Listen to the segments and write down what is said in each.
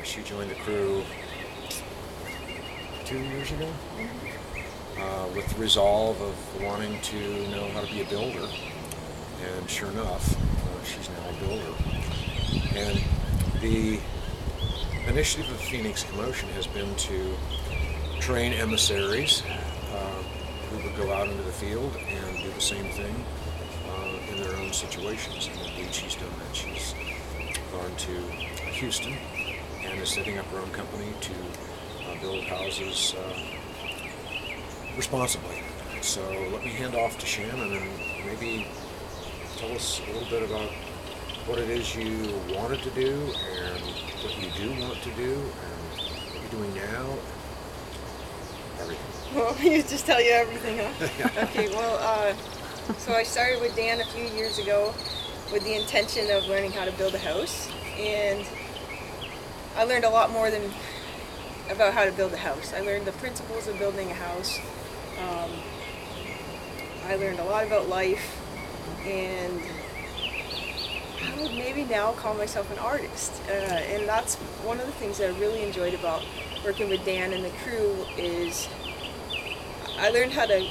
She joined the crew 2 years ago with the resolve of wanting to know how to be a builder. And sure enough, she's now a builder. And the initiative of Phoenix Commotion has been to train emissaries who would go out into the field and do the same thing in their own situations. And indeed, she's done that. She's gone to Houston and is setting up her own company to build houses responsibly. So let me hand off to Shannon and maybe tell us a little bit about what it is you wanted to do and what you do want to do and what you're doing now. Everything. Well, you just tell you everything, huh? Okay, well, so I started with Dan a few years ago with the intention of learning how to build a house, and I learned a lot more than about how to build a house. I learned the principles of building a house. I learned a lot about life, and I would maybe now call myself an artist. And that's one of the things that I really enjoyed about working with Dan and the crew is I learned how to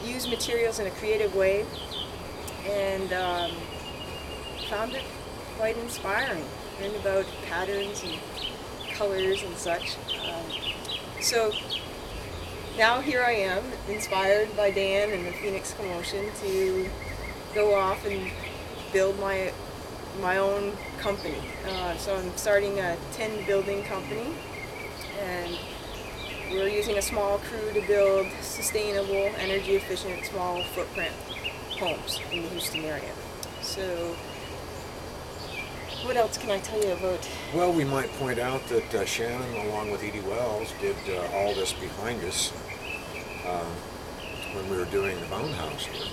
use materials in a creative way, and found it quite inspiring. Learned about patterns and colors and such. So now here I am, inspired by Dan and the Phoenix Commotion to go off and build my own company. So I'm starting a 10 building company, and we're using a small crew to build sustainable, energy efficient, small footprint homes in the Houston area. So what else can I tell you about? Well, we might point out that Shannon, along with Edie Wells, did all this behind us when we were doing the bone house here.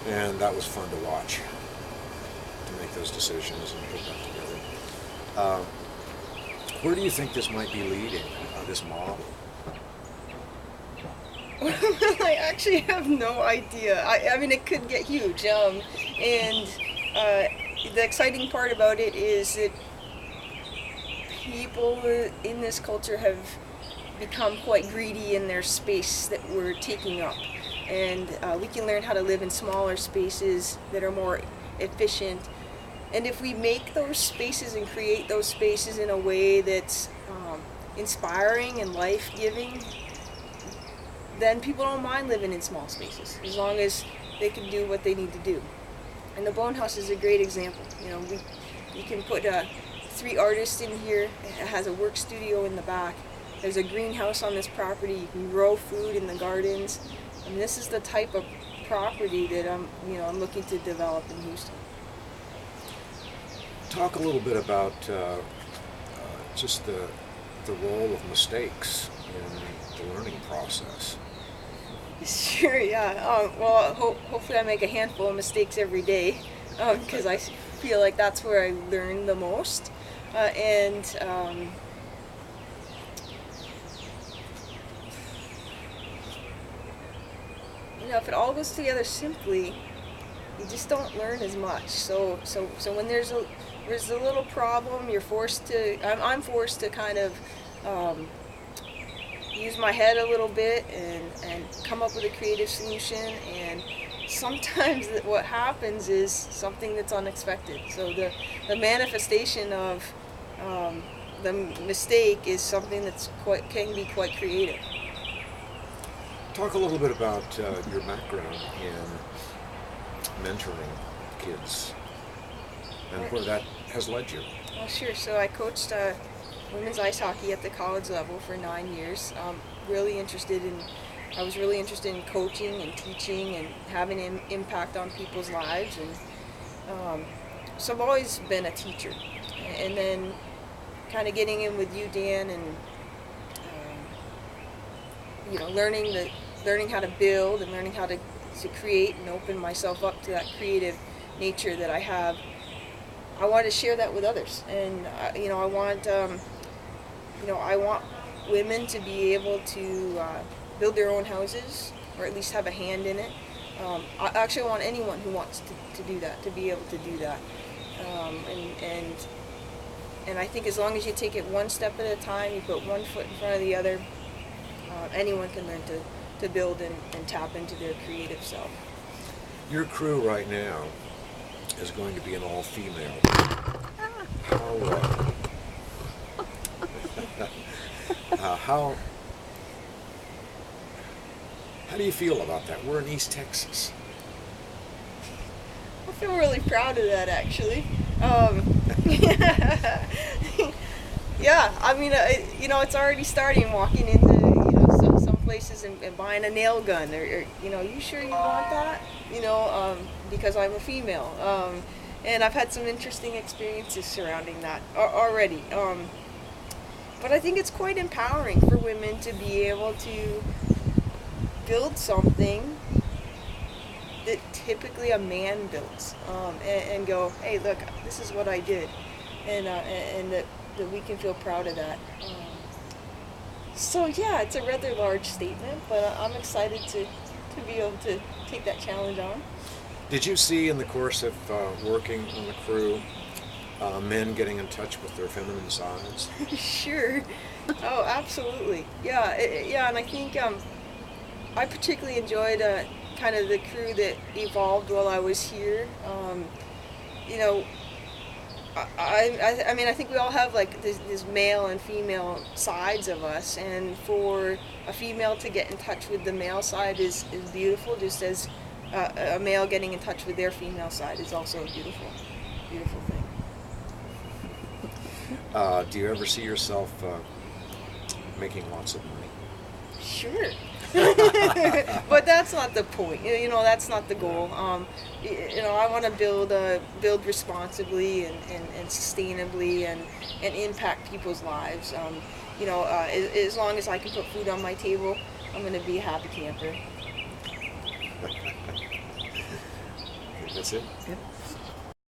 And that was fun to watch, to make those decisions and put that together. Where do you think this might be leading, this model? I actually have no idea. I mean, it could get huge. And the exciting part about it is that people in this culture have become quite greedy in their space that we're taking up. And we can learn how to live in smaller spaces that are more efficient. And if we make those spaces and create those spaces in a way that's inspiring and life-giving, then people don't mind living in small spaces as long as they can do what they need to do. And the Bone House is a great example. You know, you can put 3 artists in here. It has a work studio in the back. There's a greenhouse on this property. You can grow food in the gardens. And this is the type of property that I'm looking to develop in Houston. Talk a little bit about just the role of mistakes in the learning process. Sure, yeah. Well, hopefully I make a handful of mistakes every day, because I feel like that's where I learn the most. If it all goes together simply, you just don't learn as much. So when there's a little problem, I'm forced to kind of use my head a little bit and come up with a creative solution. And sometimes what happens is something that's unexpected. So the manifestation of the mistake is something that's can be quite creative. Talk a little bit about your background in mentoring kids and where that has led you. Well, sure. So I coached women's ice hockey at the college level for 9 years. I was really interested in coaching and teaching and having an impact on people's lives. And so I've always been a teacher. And then kind of getting in with you, Dan, and learning how to build and learning how to create and open myself up to that creative nature that I have. I want to share that with others, and I want women to be able to build their own houses, or at least have a hand in it. I actually want anyone who wants to do that to be able to do that, and And I think as long as you take it one step at a time, you put one foot in front of the other, anyone can learn to build and tap into their creative self. Your crew right now is going to be an all-female. How do you feel about that? We're in East Texas. I feel really proud of that, actually. Yeah, I mean, it's already starting walking into, some places and buying a nail gun, or you sure you want that? Because I'm a female. And I've had some interesting experiences surrounding that already. But I think it's quite empowering for women to be able to build something that typically a man builds, and go, hey, look, this is what I did, and that we can feel proud of that. So yeah, it's a rather large statement, but I'm excited to be able to take that challenge on. Did you see in the course of working on the crew men getting in touch with their feminine sides? Sure. Oh, absolutely. Yeah, and I think I particularly enjoyed kind of the crew that evolved while I was here. I mean, I think we all have like this male and female sides of us, and for a female to get in touch with the male side is beautiful, just as a male getting in touch with their female side is also a beautiful thing. Do you ever see yourself making lots of money? Sure. But that's not the point. That's not the goal. I want to build responsibly and sustainably and impact people's lives. As long as I can put food on my table, I'm going to be a happy camper. That's it? Yep.